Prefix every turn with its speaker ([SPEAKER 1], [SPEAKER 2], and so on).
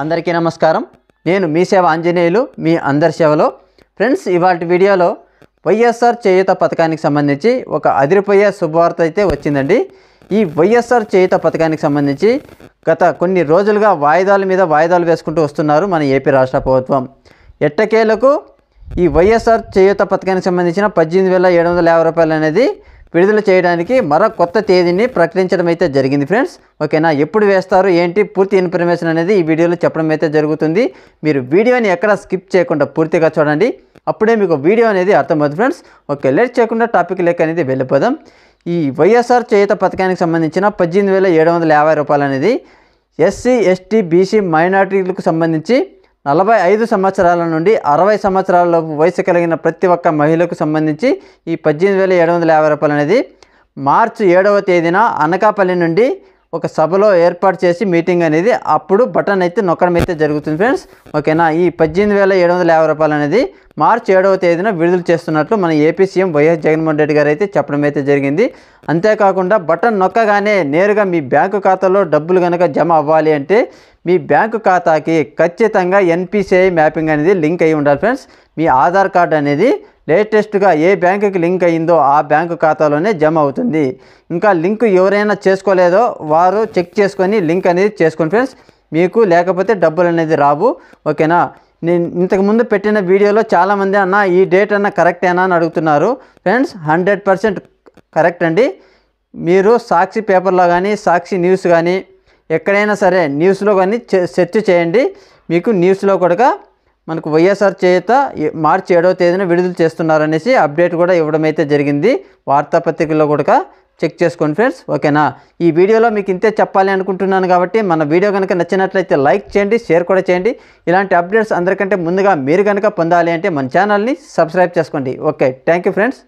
[SPEAKER 1] అందరికీ నమస్కారం. నేను మీ సేవ ఆంజనేయులు, మీ అందరి సేవలో. ఫ్రెండ్స్, ఇవాళ వీడియోలో వైఎస్ఆర్ చేయూత పథకానికి సంబంధించి ఒక అదిరిపోయే శుభవార్త అయితే వచ్చిందండి. ఈ వైఎస్ఆర్ చేయూత పథకానికి సంబంధించి గత కొన్ని రోజులుగా వాయిదాల మీద వాయిదాలు వేసుకుంటూ వస్తున్నారు మన ఏపీ రాష్ట్ర ప్రభుత్వం. ఎట్టకేలకు ఈ వైఎస్ఆర్ చేయూత పథకానికి సంబంధించిన 18,750 రూపాయలు అనేది విడుదల చేయడానికి మరో కొత్త తేదీని ప్రకటించడం అయితే జరిగింది. ఫ్రెండ్స్, ఓకేనా? ఎప్పుడు వేస్తారు ఏంటి పూర్తి ఇన్ఫర్మేషన్ అనేది ఈ వీడియోలో చెప్పడం అయితే జరుగుతుంది. మీరు వీడియోని ఎక్కడ స్కిప్ చేయకుండా పూర్తిగా చూడండి, అప్పుడే మీకు వీడియో అనేది అర్థమవుతుంది. ఫ్రెండ్స్, ఓకే, లేట్ చేయకుండా టాపిక్ లెక్క అనేది వెళ్ళిపోదాం. ఈ వైఎస్ఆర్ చేయూత పథకానికి సంబంధించిన 18,750 రూపాయలు అనేది ఎస్సీ, ఎస్టీ, బీసీ, మైనారిటీలకు సంబంధించి 45 సంవత్సరాల నుండి 60 సంవత్సరాల వయసు కలిగిన ప్రతి ఒక్క మహిళకు సంబంధించి ఈ 18,750 రూపాయలు అనేది మార్చి 7వ తేదీన అనకాపల్లి నుండి ఒక సభలో ఏర్పాటు చేసి మీటింగ్ అనేది అప్పుడు బటన్ అయితే నొక్కడం అయితే జరుగుతుంది. ఫ్రెండ్స్, ఓకేనా? ఈ 18,750 రూపాయలు అనేది మార్చి 7వ తేదీన విడుదల చేస్తున్నట్లు మన AP CM YS Jaganmohan Reddy గారు అయితే చెప్పడం అయితే జరిగింది. అంతేకాకుండా బటన్ నొక్కగానే నేరుగా మీ బ్యాంకు ఖాతాలో డబ్బులు కనుక జమ అవ్వాలి అంటే మీ బ్యాంకు ఖాతాకి ఖచ్చితంగా ఎన్పిసిఐ మ్యాపింగ్ అనేది లింక్ అయ్యి ఉండాలి. ఫ్రెండ్స్, మీ ఆధార్ కార్డు అనేది లేటెస్ట్గా ఏ బ్యాంకుకి లింక్ అయ్యిందో ఆ బ్యాంకు ఖాతాలోనే జమ అవుతుంది. ఇంకా లింక్ ఎవరైనా చేసుకోలేదో వారు చెక్ చేసుకొని లింక్ అనేది చేసుకోండి. ఫ్రెండ్స్, మీకు లేకపోతే డబ్బులు అనేది రావు. ఓకేనా? నేను ఇంతకుముందు పెట్టిన వీడియోలో చాలామంది అన్న ఈ డేట్ అన్న కరెక్టేనా అని అడుగుతున్నారు. ఫ్రెండ్స్, 100% కరెక్ట్ అండి. మీరు సాక్షి పేపర్లో కానీ సాక్షి న్యూస్ కానీ ఎక్కడైనా సరే న్యూస్లో కానీ సెర్చ్ చేయండి. మీకు న్యూస్లో కూడా మనకు వైఎస్ఆర్ చేయూత మార్చి 7వ తేదీన విడుదల చేస్తున్నారనేసి అప్డేట్ కూడా ఇవ్వడం అయితే జరిగింది. వార్తాపత్రికల్లో కూడా చెక్ చేసుకోండి. ఫ్రెండ్స్, ఓకేనా? ఈ వీడియోలో మీకు ఇంతే చెప్పాలి అనుకుంటున్నాను కాబట్టి మన వీడియో కనుక నచ్చినట్లయితే లైక్ చేయండి, షేర్ కూడా చేయండి. ఇలాంటి అప్డేట్స్ అందరికంటే ముందుగా మీరు కనుక పొందాలి అంటే మన ఛానల్ని సబ్స్క్రైబ్ చేసుకోండి. Okay, thank you friends.